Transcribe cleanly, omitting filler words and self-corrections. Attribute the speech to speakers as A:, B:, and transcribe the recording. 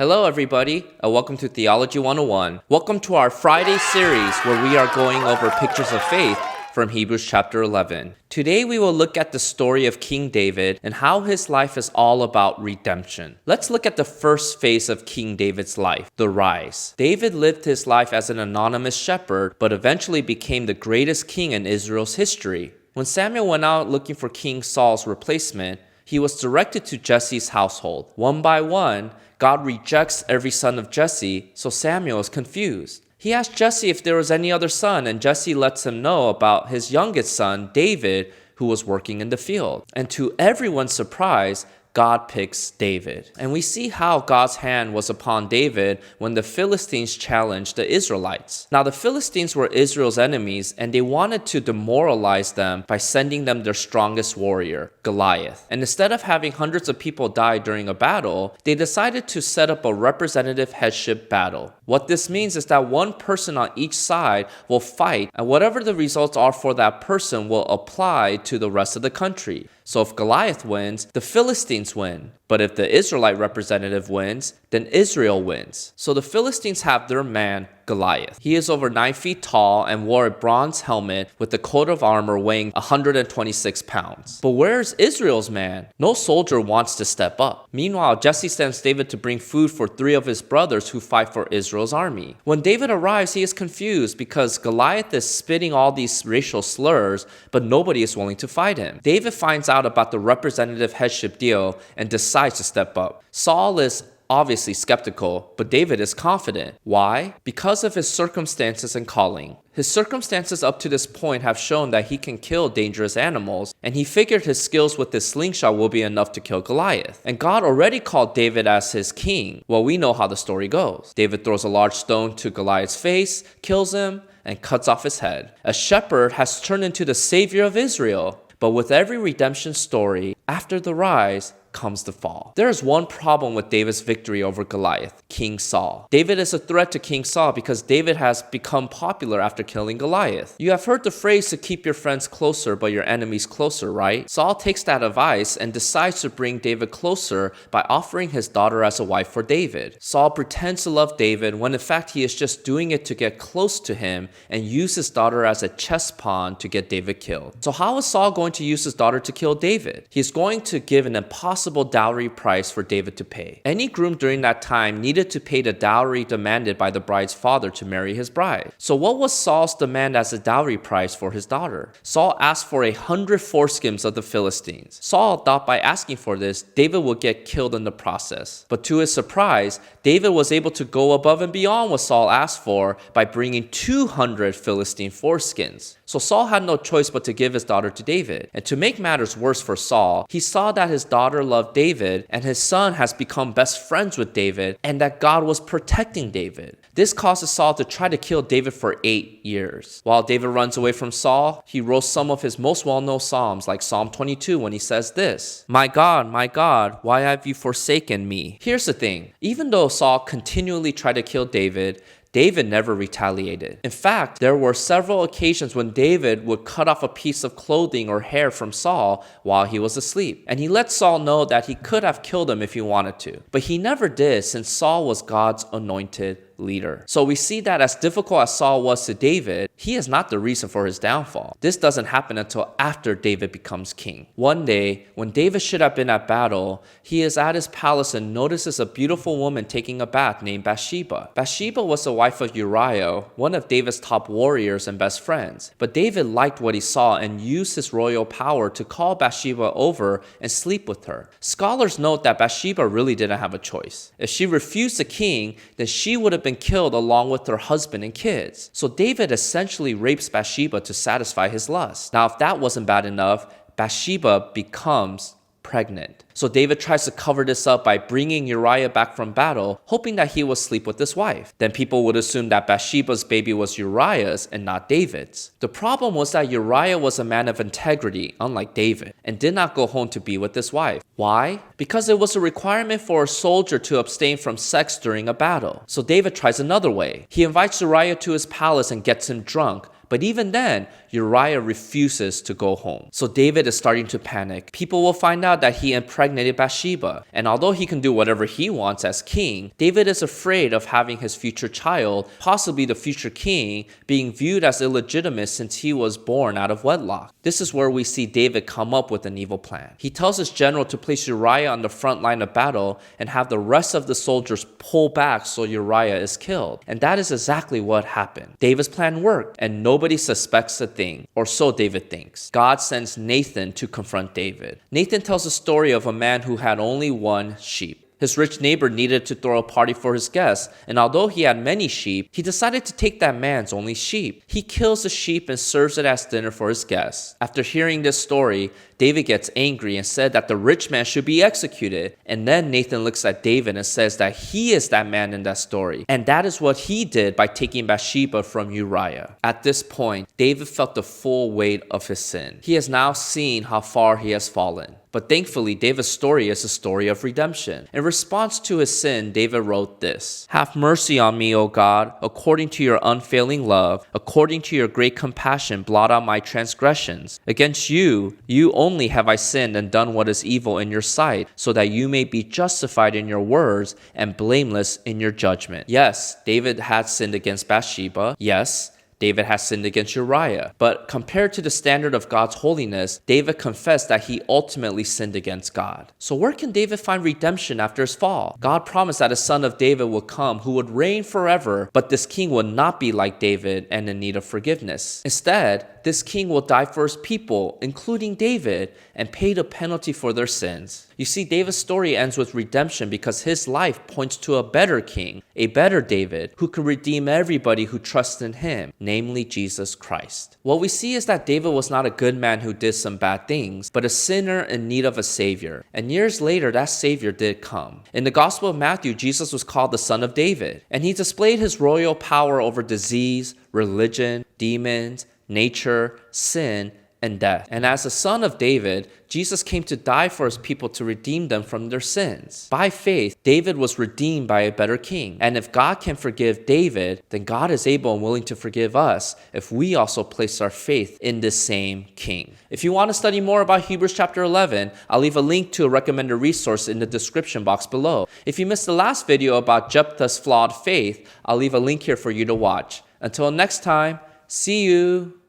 A: Hello everybody, and welcome to Theology 101. Welcome to our Friday series where we are going over pictures of faith from Hebrews chapter 11. Today we will look at the story of King David and how his life is all about redemption. Let's look at the first phase of King David's life, the rise. David lived his life as an anonymous shepherd, but eventually became the greatest king in Israel's history. When Samuel went out looking for King Saul's replacement, he was directed to Jesse's household. One by one, God rejects every son of Jesse, so Samuel is confused. He asked Jesse if there was any other son, and Jesse lets him know about his youngest son, David, who was working in the field. And to everyone's surprise, God picks David. And we see how God's hand was upon David when the Philistines challenged the Israelites. Now, the Philistines were Israel's enemies, and they wanted to demoralize them by sending them their strongest warrior, Goliath. And instead of having hundreds of people die during a battle, they decided to set up a representative headship battle. What this means is that one person on each side will fight, and whatever the results are for that person will apply to the rest of the country. So if Goliath wins, the Philistines win. But if the Israelite representative wins, then Israel wins. So the Philistines have their man, Goliath. He is over 9 feet tall and wore a bronze helmet with a coat of armor weighing 126 pounds. But where's Israel's man? No soldier wants to step up. Meanwhile, Jesse sends David to bring food for 3 of his brothers who fight for Israel's army. When David arrives, he is confused because Goliath is spitting all these racial slurs, but nobody is willing to fight him. David finds out about the representative headship deal and decides to step up. Saul is obviously skeptical, but David is confident. Why? Because of his circumstances and calling. His circumstances up to this point have shown that he can kill dangerous animals, and he figured his skills with his slingshot will be enough to kill Goliath. And God already called David as his king. Well, we know how the story goes. David throws a large stone to Goliath's face, kills him, and cuts off his head. A shepherd has turned into the savior of Israel. But with every redemption story, after the rise comes the fall. There is one problem with David's victory over Goliath, King Saul. David is a threat to King Saul because David has become popular after killing Goliath. You have heard the phrase to keep your friends closer but your enemies closer, right? Saul takes that advice and decides to bring David closer by offering his daughter as a wife for David. Saul pretends to love David when in fact he is just doing it to get close to him and use his daughter as a chess pawn to get David killed. So how is Saul going to use his daughter to kill David? He's going to give an impossible dowry price for David to pay. Any groom during that time needed to pay the dowry demanded by the bride's father to marry his bride. So what was Saul's demand as a dowry price for his daughter? Saul asked for 100 foreskins of the Philistines. Saul thought by asking for this, David would get killed in the process. But to his surprise, David was able to go above and beyond what Saul asked for by bringing 200 Philistine foreskins. So Saul had no choice but to give his daughter to David. And to make matters worse for Saul, he saw that his daughter loved David and his son has become best friends with David and that God was protecting David. This causes Saul to try to kill David for 8 years. While David runs away from Saul, he wrote some of his most well-known psalms like Psalm 22 when he says this, my God, why have you forsaken me?" Here's the thing, even though Saul continually tried to kill David never retaliated. In fact, there were several occasions when David would cut off a piece of clothing or hair from Saul while he was asleep. And he let Saul know that he could have killed him if he wanted to. But he never did since Saul was God's anointed leader. So we see that as difficult as Saul was to David, he is not the reason for his downfall. This doesn't happen until after David becomes king. One day, when David should have been at battle, he is at his palace and notices a beautiful woman taking a bath named Bathsheba. Bathsheba was the wife of Uriah, one of David's top warriors and best friends. But David liked what he saw and used his royal power to call Bathsheba over and sleep with her. Scholars note that Bathsheba really didn't have a choice. If she refused the king, then she would have been killed along with her husband and kids. So David essentially rapes Bathsheba to satisfy his lust. Now, if that wasn't bad enough, Bathsheba becomes pregnant. So David tries to cover this up by bringing Uriah back from battle, hoping that he would sleep with his wife. Then people would assume that Bathsheba's baby was Uriah's and not David's. The problem was that Uriah was a man of integrity, unlike David, and did not go home to be with his wife. Why? Because it was a requirement for a soldier to abstain from sex during a battle. So David tries another way. He invites Uriah to his palace and gets him drunk, But even then, Uriah refuses to go home. So David is starting to panic. People will find out that he impregnated Bathsheba. And although he can do whatever he wants as king, David is afraid of having his future child, possibly the future king, being viewed as illegitimate since he was born out of wedlock. This is where we see David come up with an evil plan. He tells his general to place Uriah on the front line of battle and have the rest of the soldiers pull back so Uriah is killed. And that is exactly what happened. David's plan worked, and nobody suspects a thing, or so David thinks. God sends Nathan to confront David. Nathan tells a story of a man who had only one sheep. His rich neighbor needed to throw a party for his guests, and although he had many sheep, he decided to take that man's only sheep. He kills the sheep and serves it as dinner for his guests. After hearing this story, David gets angry and said that the rich man should be executed. And then Nathan looks at David and says that he is that man in that story. And that is what he did by taking Bathsheba from Uriah. At this point, David felt the full weight of his sin. He has now seen how far he has fallen. But thankfully, David's story is a story of redemption. In response to his sin, David wrote this: "Have mercy on me, O God, according to your unfailing love, according to your great compassion, blot out my transgressions. Against you only have I sinned and done what is evil in your sight, so that you may be justified in your words and blameless in your judgment." Yes, David had sinned against Bathsheba. Yes, David has sinned against Uriah. But compared to the standard of God's holiness, David confessed that he ultimately sinned against God. So where can David find redemption after his fall? God promised that a son of David would come who would reign forever, but this king would not be like David and in need of forgiveness. Instead, this king will die for his people, including David, and pay the penalty for their sins. You see, David's story ends with redemption because his life points to a better king, a better David, who can redeem everybody who trusts in him, namely Jesus Christ. What we see is that David was not a good man who did some bad things, but a sinner in need of a savior. And years later, that savior did come. In the Gospel of Matthew, Jesus was called the Son of David, and he displayed his royal power over disease, religion, demons, nature, sin, and death. And as the Son of David, Jesus came to die for his people to redeem them from their sins. By faith, David was redeemed by a better king. And if God can forgive David, then God is able and willing to forgive us if we also place our faith in this same king. If you want to study more about Hebrews chapter 11, I'll leave a link to a recommended resource in the description box below. If you missed the last video about Jephthah's flawed faith, I'll leave a link here for you to watch. Until next time, see you.